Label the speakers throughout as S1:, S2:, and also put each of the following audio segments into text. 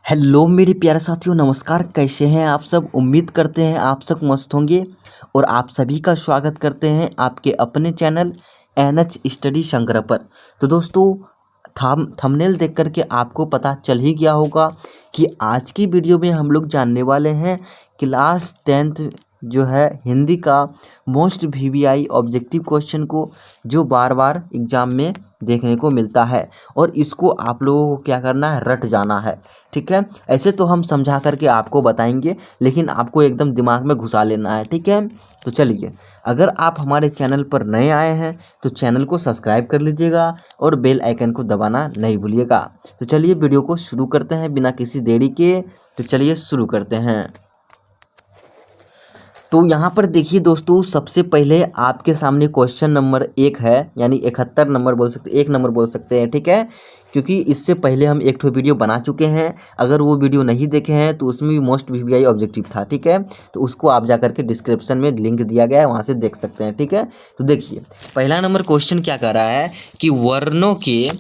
S1: Hello मेरे प्यारे साथियों, नमस्कार। कैसे हैं आप सब? उम्मीद करते हैं आप सब मस्त होंगे और आप सभी का स्वागत करते हैं आपके अपने चैनल NH स्टडी शंकर पर। तो दोस्तों, थंबनेल देख करके आपको पता चल ही गया होगा कि आज की वीडियो में हम लोग जानने वाले हैं क्लास 10th जो है हिंदी का मोस्ट VBI ऑब्जेक्टिव क्वेश्चन को, जो बार बार एग्ज़ाम में देखने को मिलता है और इसको आप लोगों को क्या करना है, रट जाना है। ठीक है, ऐसे तो हम समझा करके आपको बताएंगे, लेकिन आपको एकदम दिमाग में घुसा लेना है। ठीक है, तो चलिए, अगर आप हमारे चैनल पर नए आए हैं तो चैनल को सब्सक्राइब कर लीजिएगा और बेल आइकन को दबाना नहीं भूलिएगा। तो चलिए वीडियो को शुरू करते हैं बिना किसी देरी के। तो चलिए शुरू करते हैं। तो यहाँ पर देखिए दोस्तों, सबसे पहले आपके सामने क्वेश्चन नंबर 1 है, यानी 71 नंबर बोल सकते, 1 नंबर बोल सकते हैं। ठीक है, क्योंकि इससे पहले हम एक वीडियो बना चुके हैं। अगर वो वीडियो नहीं देखे हैं तो उसमें भी मोस्ट VBI ऑब्जेक्टिव था। ठीक है, तो उसको आप जा करके डिस्क्रिप्शन में लिंक दिया गया है, वहाँ से देख सकते हैं। ठीक है, तो देखिए पहला नंबर क्वेश्चन क्या कर रहा है कि वर्णों के,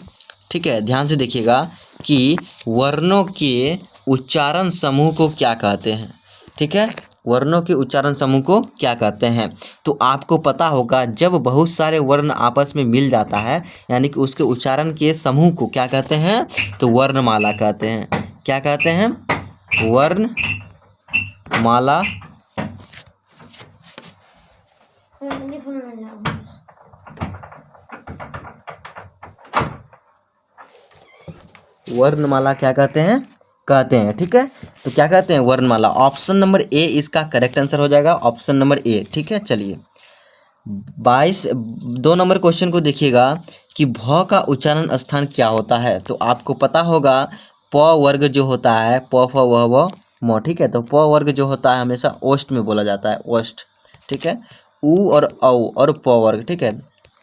S1: ठीक है ध्यान से देखिएगा, कि वर्णों के उच्चारण समूह को क्या कहते हैं। ठीक है, वर्णों के उच्चारण समूह को क्या कहते हैं। तो आपको पता होगा, जब बहुत सारे वर्ण आपस में मिल जाता है, यानी कि उसके उच्चारण के समूह को क्या कहते हैं, तो वर्णमाला कहते हैं। क्या कहते हैं? वर्णमाला। वर्णमाला क्या कहते हैं? ठीक है, तो क्या कहते हैं? वर्णमाला। ऑप्शन नंबर ए इसका करेक्ट आंसर हो जाएगा, ऑप्शन नंबर ए। ठीक है, चलिए 2 नंबर क्वेश्चन को देखिएगा कि भ का उच्चारण स्थान क्या होता है। तो आपको पता होगा, प वर्ग जो होता है, प फ व व म। ठीक है, तो प वर्ग जो होता है हमेशा ओष्ठ में बोला जाता है, ओष्ठ। ठीक है, उ और औ और प वर्ग, ठीक है,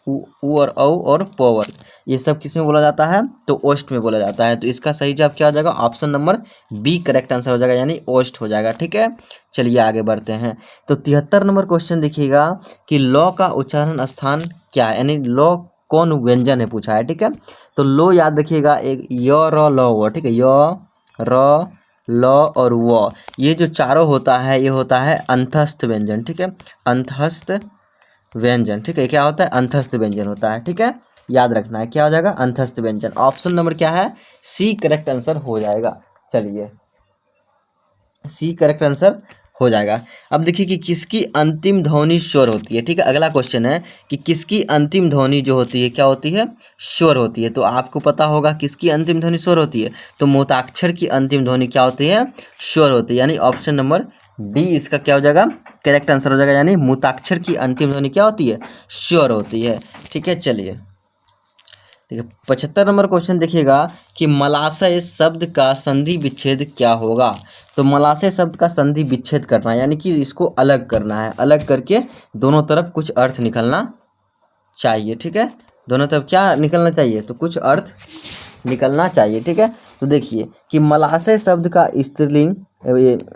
S1: उ और औ और प वर्ग, ये सब किस में बोला जाता है, तो ओष्ठ में बोला जाता है। तो इसका सही जवाब क्या हो जाएगा? Option number B correct answer हो जाएगा, यानी ओष्ठ हो जाएगा। ठीक है, चलिए आगे बढ़ते हैं। तो 73 नंबर क्वेश्चन देखिएगा कि लौ का उच्चारण स्थान क्या है, यानी लौ कौन व्यंजन है पूछा है। ठीक है, तो लो याद रखिएगा, एक य र ल व। ठीक है, य र ल और व, ये जो चारों होता है, ये होता है अंतस्थ व्यंजन। ठीक है, अंतस्थ व्यंजन। ठीक है, क्या होता है? अंतस्थ व्यंजन होता है। ठीक है, याद रखना है, क्या हो जाएगा? अंतस्थ व्यंजन। ऑप्शन नंबर क्या है? सी करेक्ट आंसर हो जाएगा। चलिए, सी करेक्ट आंसर हो जाएगा। अब देखिए कि किसकी अंतिम ध्वनि स्वर होती है। ठीक है, अगला क्वेश्चन है कि किसकी अंतिम ध्वनि जो होती है, क्या होती है? स्वर होती है। तो आपको पता होगा किसकी अंतिम ध्वनि स्वर होती है, तो मूताक्षर की अंतिम ध्वनि क्या होती है? स्वर होती है, यानी ऑप्शन नंबर डी इसका क्या हो जाएगा? करेक्ट आंसर हो जाएगा, यानी मूताक्षर की अंतिम ध्वनि क्या होती है? स्वर होती है। ठीक है, चलिए देखिए 75 नंबर क्वेश्चन देखिएगा कि मलाशय शब्द का संधि विच्छेद क्या होगा। तो मलाशय शब्द का संधि विच्छेद करना, यानी कि इसको अलग करना है, अलग करके दोनों तरफ कुछ अर्थ निकलना चाहिए। ठीक है, दोनों तरफ क्या निकलना चाहिए, तो कुछ अर्थ निकलना चाहिए। ठीक है, तो देखिए कि मलाशय शब्द का स्त्रीलिंग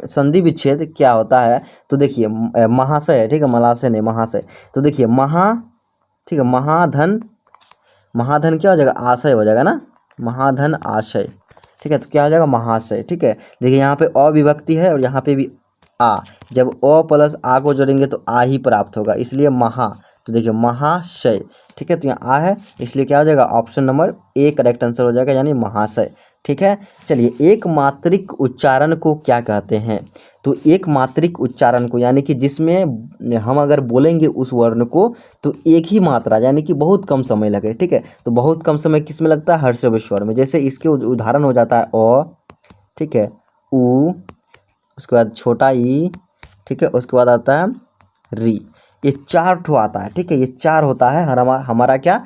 S1: संधि विच्छेद क्या होता है। तो देखिए महाशय है। ठीक है, मलाशय नहीं, महाशय। तो देखिए ठीक है, महाधन, महाधन क्या हो जाएगा? आशय हो जाएगा ना, महाधन आशय। ठीक है, तो क्या हो जाएगा? महाशय। ठीक है, देखिए यहाँ पे अविभक्ति है और यहाँ पे भी आ, जब अ प्लस आ को जोड़ेंगे तो आ ही प्राप्त होगा, इसलिए महा। तो देखिए महाशय। ठीक है, तो यहाँ आ है, इसलिए क्या हो जाएगा? Option number A correct answer हो जाएगा, यानी महाशय। ठीक है, चलिए एक मात्रिक उच्चारण को क्या कहते हैं। तो एक मात्रिक उच्चारण को, यानी कि जिसमें हम अगर बोलेंगे उस वर्ण को तो एक ही मात्रा, यानी कि बहुत कम समय लगे। ठीक है, तो बहुत कम समय किस में लगता है? हर्षव स्वर में। जैसे इसके उदाहरण हो जाता है अ, ठीक है, उ, उसके बाद छोटा ई, ठीक है, उसके बाद आता है री। ये 4 ठो आता है। ठीक है, ये 4 होता है हमारा क्या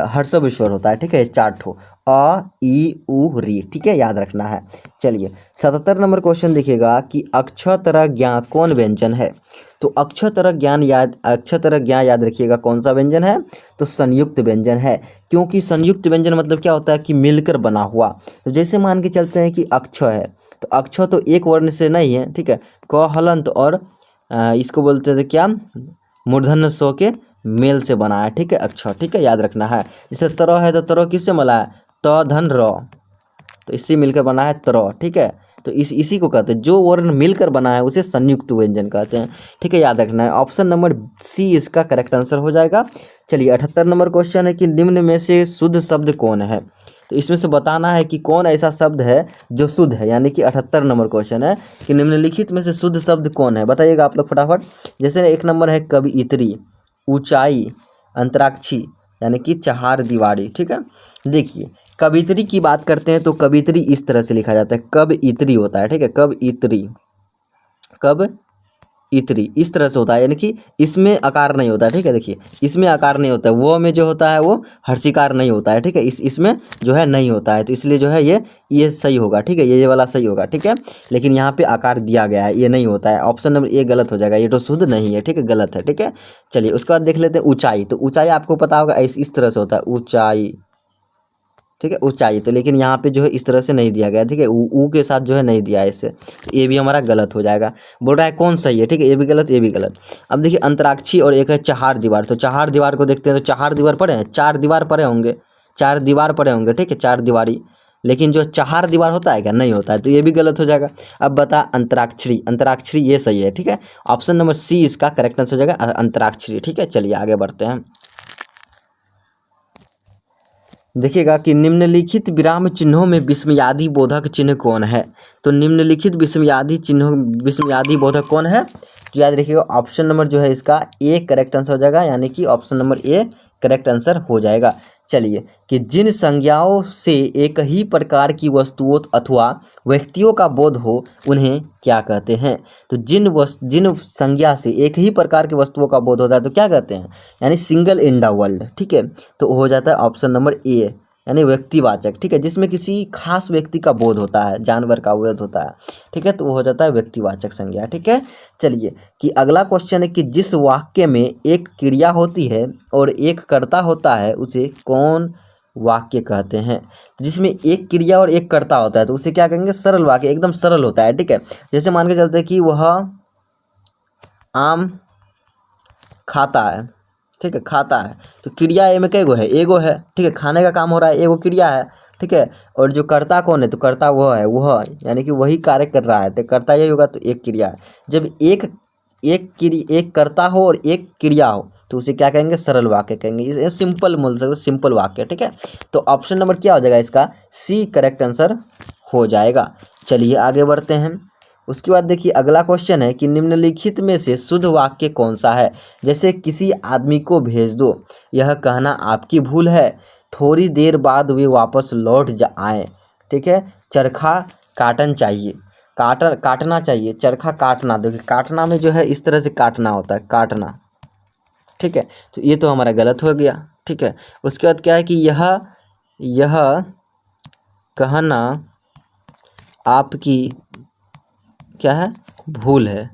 S1: हर्षव स्वर होता है। ठीक है, ये 4 ठो अ, ई, उ, री। ठीक है, याद रखना है। चलिए 77 नंबर क्वेश्चन देखिएगा कि अक्षतर ज्ञ कौन व्यंजन है। तो अक्षतर ज्ञान याद रखिएगा, कौन सा व्यंजन है, तो संयुक्त व्यंजन है। क्योंकि संयुक्त व्यंजन मतलब क्या होता है कि मिलकर बना हुआ। तो जैसे मान के चलते हैं कि अक्ष है, तो अक्ष तो एक वर्ण से नहीं है। ठीक है, क हलंत और इसको बोलते थे क्या, मूर्धन्य स के मेल से बना है। ठीक है, अक्षर। ठीक है, याद रखना है। जैसे तरह है तो तरह किससे मिला है? त धन र। तो इससे मिलकर बना है त्र, ठीक है। तो इसी को कहते हैं, जो वर्ण मिलकर बना है उसे संयुक्त व्यंजन कहते हैं, ठीक है, याद रखना है। ऑप्शन नंबर सी इसका करेक्ट आंसर हो जाएगा। चलिए 78 नंबर क्वेश्चन है कि निम्न में से शुद्ध शब्द कौन है। तो इसमें से बताना है कि कौन ऐसा शब्द है जो शुद्ध है, यानी कि 78 नंबर क्वेश्चन है कि निम्नलिखित में से शुद्ध शब्द कौन है, बताइएगा आप लोग फटाफट। जैसे एक नंबर है कवियत्री, ऊंचाई, अंतराक्षी यानी कि चहार दीवारी, ठीक है। देखिए कवियत्री की बात करते हैं तो कवियत्री इस तरह से लिखा जाता है, कब इतरी होता है, ठीक है, कब इतरी, कब इतरी इस तरह से होता है, यानी कि इसमें आकार नहीं होता है, ठीक है। देखिए इसमें आकार नहीं होता है, वो में जो होता है वो हर्षिकार नहीं होता है, ठीक है, इसमें जो है नहीं होता है, तो इसलिए जो है ये सही होगा, ठीक है, ये वाला सही होगा, ठीक है। लेकिन यहाँ पे आकार दिया गया है, ये नहीं होता है, ऑप्शन नंबर ए गलत हो जाएगा, ये तो शुद्ध नहीं है, ठीक है, गलत है, ठीक है। चलिए उसके बाद देख लेते हैं ऊंचाई। तो ऊंचाई आपको पता होगा इस तरह से होता है ऊंचाई, ठीक है, ऊंचाई। तो लेकिन यहाँ पे जो है इस तरह से नहीं दिया गया, ठीक है, ऊ के साथ जो है नहीं दिया है इससे, तो ये भी हमारा गलत हो जाएगा। बोल रहा है कौन सही है, ठीक है, ये भी गलत, ये भी गलत। अब देखिए अंतराक्षी और एक है चहार दीवार। तो चहार दीवार को देखते हैं, तो चहार दीवार पढ़े हैं, चार दीवार पढ़े होंगे, चार दीवार पढ़े होंगे, ठीक है, चार दीवारी। लेकिन जो चहार दीवार होता है क्या, नहीं होता है, तो ये भी गलत हो जाएगा। अब बता अंतराक्षरी, अंतराक्षरी ये सही है, ठीक है, ऑप्शन नंबर सी इसका करेक्ट आंसर हो जाएगा अंतराक्षरी, ठीक है। चलिए आगे बढ़ते हैं। देखिएगा कि निम्नलिखित विराम चिन्हों में विस्मयादि बोधक चिन्ह कौन है। तो निम्नलिखित विस्मयादि बोधक कौन है, तो याद रखिएगा ऑप्शन नंबर जो है इसका ए करेक्ट आंसर हो जाएगा, यानी कि option number A correct answer हो जाएगा। चलिए कि जिन संज्ञाओं से एक ही प्रकार की वस्तुओं अथवा व्यक्तियों का बोध हो उन्हें क्या कहते हैं। तो जिन संज्ञा से एक ही प्रकार की वस्तुओं का बोध होता है तो क्या कहते हैं, यानी सिंगल इन द वर्ल्ड, ठीक है। तो हो जाता है ऑप्शन नंबर ए, यानी व्यक्तिवाचक, ठीक है, जिसमें किसी खास व्यक्ति का बोध होता है, जानवर का बोध होता है, ठीक है, तो वो हो जाता है व्यक्तिवाचक संज्ञा, ठीक है। चलिए कि अगला क्वेश्चन है कि जिस वाक्य में एक क्रिया होती है और एक कर्ता होता है उसे कौन वाक्य कहते हैं। जिसमें एक क्रिया और एक कर्ता होता है तो उसे क्या कहेंगे, सरल वाक्य, एकदम सरल होता है, ठीक है। जैसे मान के चलते हैं कि वह आम खाता है, ठीक है, खाता है, तो क्रिया ए में कैगो है, एगो है, ठीक है, खाने का काम हो रहा है, एगो क्रिया है, ठीक है। और जो कर्ता कौन है, तो कर्ता वह है, वह यानी कि वही कार्य कर रहा है, तो कर्ता यही होगा, तो एक क्रिया है। जब एक कर्ता हो और एक क्रिया हो तो उसे क्या कहेंगे, सरल वाक्य कहेंगे, इसे सिंपल बोल सकते, सिंपल वाक्य, ठीक है। तो ऑप्शन नंबर क्या हो जाएगा इसका, सी करेक्ट आंसर हो जाएगा। चलिए आगे बढ़ते हैं। उसके बाद देखिए अगला क्वेश्चन है कि निम्नलिखित में से शुद्ध वाक्य कौन सा है। जैसे किसी आदमी को भेज दो, यह कहना आपकी भूल है, थोड़ी देर बाद वे वापस लौट आए, ठीक है। चरखा काटन चाहिए, काटना चाहिए, चरखा काटना, देखिए काटना में जो है इस तरह से काटना होता है, काटना, ठीक है, तो ये तो हमारा गलत हो गया, ठीक है। उसके बाद क्या है कि यह कहना आपकी क्या है, भूल है,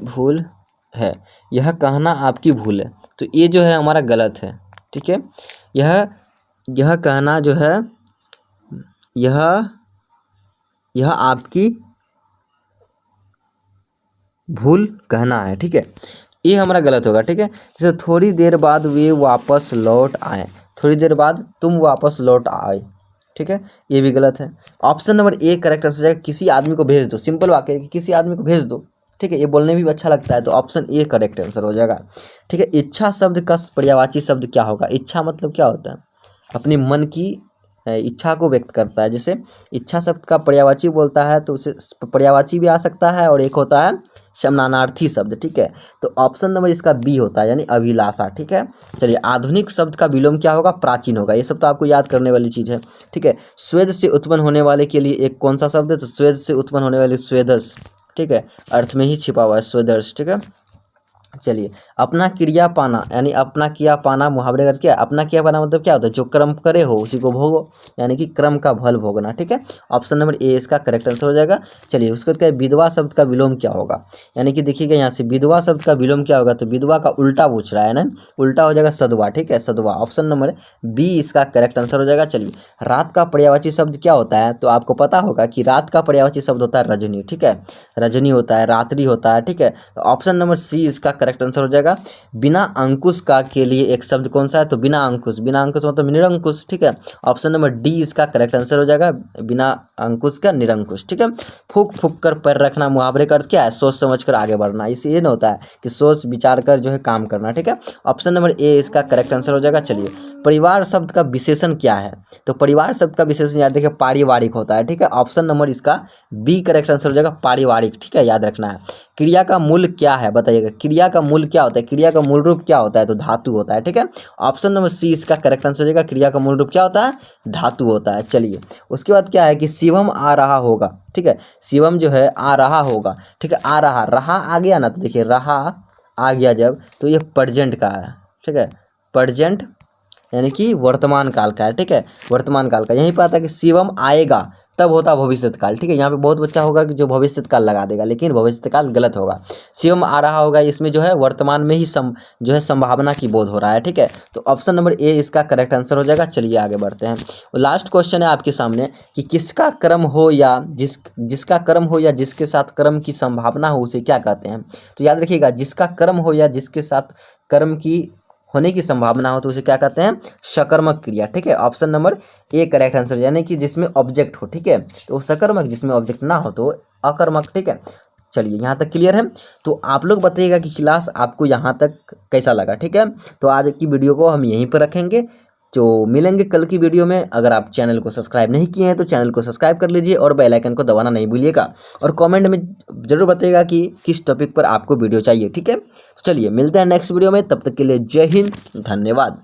S1: भूल है, यह कहना आपकी भूल है, तो ये जो है हमारा गलत है, ठीक है। यह कहना जो है, यह आपकी भूल कहना है, ठीक है, ये हमारा गलत होगा, ठीक है। जैसे थोड़ी देर बाद वे वापस लौट आए, थोड़ी देर बाद तुम वापस लौट आए, ठीक है, ये भी गलत है। Option number A correct answer हो जाएगा, किसी आदमी को भेज दो, सिंपल वाक्य है कि किसी आदमी को भेज दो, ठीक है, ये बोलने में भी अच्छा लगता है, तो ऑप्शन ए करेक्ट आंसर हो जाएगा, ठीक है। इच्छा शब्द का पर्यायवाची शब्द क्या होगा। इच्छा मतलब क्या होता है, अपनी मन की इच्छा को व्यक्त करता है। जैसे इच्छा शब्द का पर्यायवाची बोलता है तो उसे पर्यायवाची भी आ सकता है, और एक होता है समानार्थी शब्द, ठीक है। तो ऑप्शन नंबर इसका बी होता है, यानी अभिलाषा, ठीक है। चलिए आधुनिक शब्द का विलोम क्या होगा, प्राचीन होगा, ये सब तो आपको याद करने वाली चीज़ है, ठीक है। स्वेद से उत्पन्न होने वाले के लिए एक कौन सा शब्द है, तो स्वेद से उत्पन्न होने वाले स्वेदस, ठीक है, अर्थ में ही छिपा हुआ है स्वेदर्स, ठीक है। चलिए अपना क्रिया पाना, यानी अपना किया पाना मुहावरे का क्या, अपना किया पाना मतलब क्या होता है, जो कर्म करे हो उसी को भोगो, यानी कि कर्म का फल भोगना, ठीक है। ऑप्शन नंबर ए इसका करेक्ट आंसर हो जाएगा। चलिए उसके बाद क्या है, विधवा शब्द का विलोम क्या होगा, यानी कि देखिएगा यहाँ से विधवा शब्द का विलोम क्या होगा, तो विधवा का उल्टा पूछ रहा है ना, उल्टा हो जाएगा सदवा, ठीक है, सदवा, ऑप्शन नंबर बी इसका करेक्ट आंसर हो जाएगा। चलिए रात का पर्यायवाची शब्द क्या होता है, तो आपको पता होगा कि रात का पर्यायवाची शब्द होता है रजनी, ठीक है, रजनी होता है, रात्रि होता है, ठीक है। ऑप्शन नंबर सी इसका करेक्ट आंसर हो जाएगा बिना अंकुश का के लिए एक शब्द कौन सा है, तो बिना अंकुश मतलब निरंकुश, ठीक है। ऑप्शन नंबर डी इसका करेक्ट आंसर हो जाएगा बिना अंकुश का निरंकुश, ठीक है। फूक फूक कर पैर रखना मुहावरे का अर्थ क्या है, सोच समझ कर आगे बढ़ना, इसे ये ना होता है कि सोच विचार कर जो है काम करना, ठीक है। ऑप्शन नंबर ए इसका करेक्ट आंसर हो जाएगा। चलिए परिवार शब्द का विशेषण क्या है, तो परिवार शब्द का विशेषण याद देखिए पारिवारिक होता है, ठीक है। ऑप्शन नंबर इसका बी करेक्ट आंसर हो जाएगा पारिवारिक, ठीक है, याद रखना है। क्रिया का मूल क्या है बताइएगा, क्रिया का मूल क्या होता है, क्रिया का मूल रूप क्या होता है, तो धातु होता है, ठीक है। ऑप्शन नंबर सी इसका करेक्ट आंसर हो जाएगा क्रिया का मूल रूप क्या होता है, धातु होता है। चलिए उसके बाद क्या है कि शिवम आ रहा होगा, ठीक है, शिवम जो है आ रहा होगा, ठीक है। आ रहा रहा आ गया ना, तो देखिए रहा आ गया जब, तो ये प्रेजेंट का है, ठीक है, प्रेजेंट यानी कि वर्तमान काल का है, ठीक है, वर्तमान काल का। यहीं पर आता है कि शिवम आएगा तब होता भविष्य काल, ठीक है। यहाँ पे बहुत बच्चा होगा कि जो भविष्य काल लगा देगा, लेकिन भविष्य काल गलत होगा। शिवम आ रहा होगा इसमें जो है वर्तमान में ही जो है संभावना की बोध हो रहा है, ठीक है। तो ऑप्शन नंबर ए इसका करेक्ट आंसर हो जाएगा। चलिए आगे बढ़ते हैं। लास्ट क्वेश्चन है आपके सामने कि किसका कर्म हो या जिसका कर्म हो या जिसके साथ कर्म की संभावना हो उसे क्या कहते हैं, तो याद रखिएगा जिसका कर्म हो या जिसके साथ कर्म की होने की संभावना हो तो उसे क्या कहते हैं, सकर्मक क्रिया, ठीक है। Option number A correct answer, यानी कि जिसमें ऑब्जेक्ट हो, ठीक है, तो सकर्मक, जिसमें ऑब्जेक्ट ना हो तो अकर्मक, ठीक है। चलिए यहाँ तक क्लियर है। तो आप लोग बताइएगा कि क्लास आपको यहाँ तक कैसा लगा, ठीक है। तो आज की वीडियो को हम यहीं पर रखेंगे, तो मिलेंगे कल की वीडियो में। अगर आप चैनल को सब्सक्राइब नहीं किए हैं तो चैनल को सब्सक्राइब कर लीजिए और बेल आइकन को दबाना नहीं भूलिएगा, और कमेंट में ज़रूर बताइएगा कि किस टॉपिक पर आपको वीडियो चाहिए, ठीक है। तो चलिए मिलते हैं नेक्स्ट वीडियो में, तब तक के लिए जय हिंद, धन्यवाद।